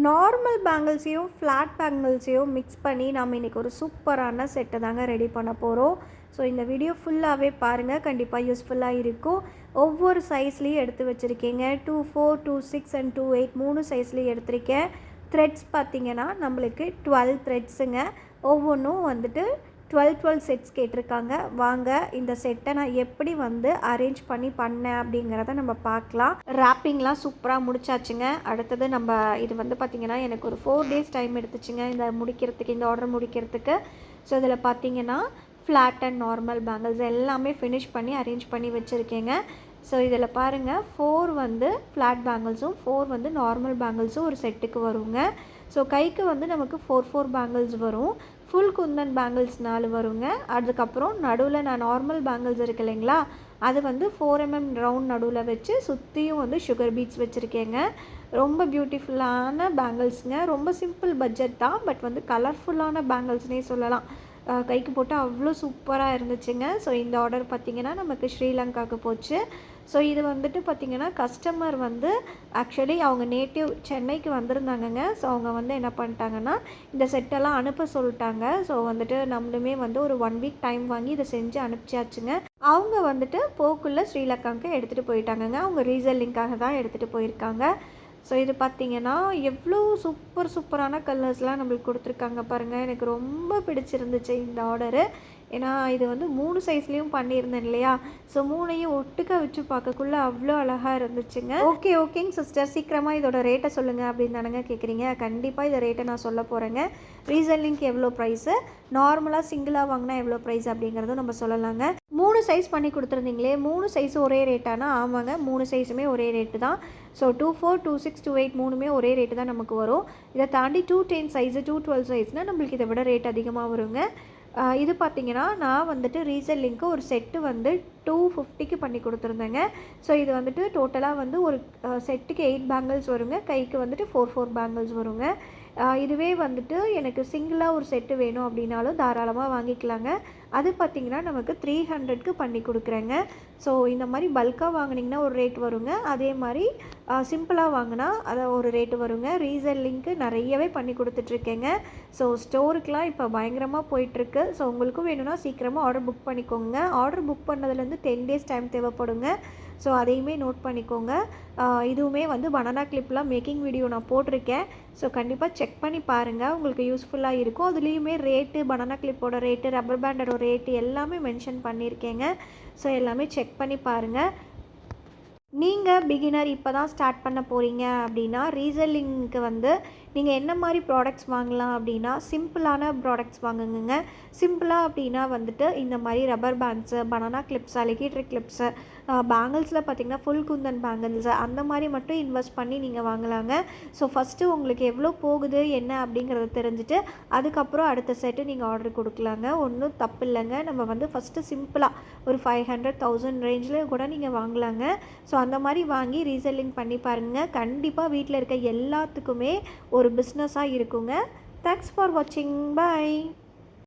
Normal பேங்கிள்ஸையும் flat பேங்கிள்ஸையும் mix பண்ணி நம்ம இன்றைக்கி ஒரு சூப்பரான செட்டை தாங்க ரெடி பண்ண போகிறோம். ஸோ இந்த வீடியோ ஃபுல்லாகவே பாருங்கள், கண்டிப்பாக யூஸ்ஃபுல்லாக இருக்கும். ஒவ்வொரு சைஸ்லேயும் எடுத்து வச்சுருக்கீங்க. 2-4, 2-6 அண்ட் 2-8 3 சைஸ்லேயும் எடுத்திருக்கேன். த்ரெட்ஸ் பார்த்திங்கன்னா நம்மளுக்கு 12 த்ரெட்ஸுங்க. ஒவ்வொன்றும் வந்துட்டு 12 செட்ஸ் கேட்டிருக்காங்க. வாங்க இந்த செட்டை நான் எப்படி அரேஞ்ச் பண்ணேன் அப்படிங்கிறத நம்ம பார்க்கலாம். ரேப்பிங்லாம் சூப்பராக முடிச்சாச்சுங்க. அடுத்தது நம்ம இது பார்த்திங்கன்னா எனக்கு ஒரு 4 days டைம் எடுத்துச்சுங்க இந்த ஆர்டர் முடிக்கிறதுக்கு. ஸோ இதில் பார்த்திங்கன்னா ஃப்ளாட் அண்ட் நார்மல் பேங்கிள்ஸ் எல்லாமே ஃபினிஷ் பண்ணி அரேஞ்ச் பண்ணி வச்சுருக்கேங்க. ஸோ இதில் பாருங்கள் 4 ஃப்ளாட் பேங்கிள்ஸும் 4 நார்மல் பேங்கிள்ஸும் ஒரு செட்டுக்கு வருங்க. ஸோ கைக்கு நமக்கு 4 பேங்கிள்ஸ் வரும். ஃபுல் குந்தன் பேங்கிள்ஸ் 4 வருங்க. அதுக்கப்புறம் நடுவில் நான் நார்மல் பேங்கிள்ஸ் இருக்கு இல்லைங்களா, அது 4 mm ரவுண்ட் நடுவில் வச்சு சுற்றியும் சுகர் பீட்ஸ் வச்சுருக்கேங்க. ரொம்ப பியூட்டிஃபுல்லான பேங்கிள்ஸுங்க. ரொம்ப சிம்பிள் பட்ஜெட் தான், பட் கலர்ஃபுல்லான பேங்கிள்ஸ்னே சொல்லலாம். கைக்கு போட்டு அவ்வளோ சூப்பராக இருந்துச்சுங்க. ஸோ இந்த ஆர்டர் பார்த்திங்கன்னா நமக்கு ஸ்ரீலங்காவுக்கு போச்சு. ஸோ இது பார்த்திங்கன்னா கஸ்டமர் ஆக்சுவலி அவங்க நேட்டிவ் சென்னைக்கு வந்திருந்தாங்கங்க. ஸோ அவங்க என்ன பண்ணிட்டாங்கன்னா இந்த செட்டெல்லாம் அனுப்ப சொல்லிட்டாங்க. ஸோ நம்மளுமே ஒரு 1 week டைம் வாங்கி இதை செஞ்சு அனுப்பிச்சாச்சுங்க. அவங்க போக்குள்ள ஸ்ரீலங்காவுக்கு எடுத்துகிட்டு போயிட்டாங்கங்க. அவங்க ரீசெல்லிங்காக தான் எடுத்துகிட்டு போயிருக்காங்க. ஸோ இது பார்த்திங்கன்னா எவ்வளோ சூப்பரான கலர்ஸ்லாம் நம்மளுக்கு கொடுத்துருக்காங்க பாருங்கள். எனக்கு ரொம்ப பிடிச்சிருந்துச்சு இந்த ஆர்டரு. ஏன்னா இது 3 சைஸ்லேயும் பண்ணியிருந்தேன் இல்லையா. ஸோ 3ஐயும் ஒட்டுக்க வச்சு பார்க்கக்குள்ளே அவ்வளோ அழகாக இருந்துச்சுங்க. ஓகேங்க சிஸ்டர், சீக்கிரமாக இதோட ரேட்டை சொல்லுங்கள் அப்படின்னு தானங்க கேட்குறீங்க. கண்டிப்பாக இதை ரேட்டை நான் சொல்ல போகிறேங்க. ரீசெல்லிங்க்கு எவ்வளோ ப்ரைஸு, நார்மலாக சிங்கிளாக வாங்கினா எவ்வளோ ப்ரைஸ் அப்படிங்கிறதும் நம்ம சொல்லலாங்க. 3 சைஸ் பண்ணி கொடுத்துருந்தீங்களே, 3 சைஸும் ஒரே ரேட்டானா? ஆமாங்க, 3 சைஸுமே ஒரே ரேட்டு தான். ஸோ 2-4, 2-6, 2-8 3மே ஒரே ரேட்டு தான் நமக்கு வரும். இதை தாண்டி 2-10 சைஸு 2-12 சைஸ்னால் நம்மளுக்கு இதை விட ரேட் அதிகமாக வருங்க. இது பார்த்திங்கன்னா நான் ரீசெல்லிங்க்கு ஒரு செட்டு 250க்கு பண்ணி கொடுத்துருந்தேங்க. ஸோ இது டோட்டலாக ஒரு செட்டுக்கு 8 பேங்கிள்ஸ் வருங்க. கைக்கு 4 பேங்கிள்ஸ் வருங்க. இதுவே எனக்கு சிங்கிளாக ஒரு செட்டு வேணும் அப்படின்னாலும் தாராளமாக வாங்கிக்கலாங்க. அது பார்த்திங்கன்னா நமக்கு 300க்கு பண்ணி கொடுக்குறேங்க. ஸோ இந்த மாதிரி பல்காக வாங்கினீங்கன்னா ஒரு ரேட் வருங்க. அதே மாதிரி சிம்பிளாக வாங்கினா அதை ஒரு ரேட்டு வருங்க. ரீசெல்லிங்க்கு நிறையவே பண்ணி கொடுத்துட்ருக்கேங்க. ஸோ ஸ்டோருக்கெலாம் இப்போ பயங்கரமாக போயிட்டுருக்கு. ஸோ உங்களுக்கும் வேணும்னா சீக்கிரமாக ஆர்டர் புக் பண்ணிக்கோங்க. ஆர்டர் புக் பண்ணதுலேருந்து 10 days டைம் தேவைப்படுங்க. ஸோ அதையுமே நோட் பண்ணிக்கோங்க. இதுவுமே பனானா கிளிப்லாம் மேக்கிங் வீடியோ நான் போட்டிருக்கேன். ஸோ கண்டிப்பாக செக் பண்ணி பாருங்கள், உங்களுக்கு யூஸ்ஃபுல்லாக இருக்கும். அதுலேயுமே ரேட்டு, பனானா கிளிப்போட ரேட்டு, ரப்பர் பேண்டோட ரேட்டு எல்லாமே மென்ஷன் பண்ணியிருக்கேங்க. ஸோ எல்லாமே செக் பண்ணி பாருங்கள். நீங்கள் பிகினர் இப்போ தான் ஸ்டார்ட் பண்ண போகிறீங்க அப்படின்னா ரீசெல்லிங்க்கு நீங்கள் என்ன மாதிரி ப்ராடக்ட்ஸ் வாங்கலாம் அப்படின்னா சிம்பிளான ப்ராடக்ட்ஸ் வாங்குங்க. சிம்பிளாக அப்படின்னா இந்த மாதிரி rubber bands, banana clips, alligator clips, பேங்கிள்ஸில் பார்த்திங்கன்னா ஃபுல் குந்தன் பேங்கிள்ஸு அந்த மாதிரி மட்டும் இன்வெஸ்ட் பண்ணி நீங்கள் வாங்கலாங்க. ஸோ ஃபஸ்ட்டு உங்களுக்கு எவ்வளோ போகுது என்ன அப்படிங்கிறத தெரிஞ்சுட்டு அதுக்கப்புறம் அடுத்த செட்டு நீங்கள் ஆர்டர் கொடுக்கலாங்க. ஒன்றும் தப்பு இல்லைங்க. நம்ம ஃபஸ்ட்டு சிம்பிளாக ஒரு 500,000 ரேஞ்சில் கூட நீங்கள் வாங்கலாங்க. ஸோ அந்த மாதிரி வாங்கி ரீசெல்லிங் பண்ணி பாருங்கள். கண்டிப்பாக வீட்டில் இருக்க எல்லாத்துக்குமே ஒரு பிஸ்னஸாக இருக்குங்க. தேங்க்ஸ் ஃபார் வாட்சிங். பை.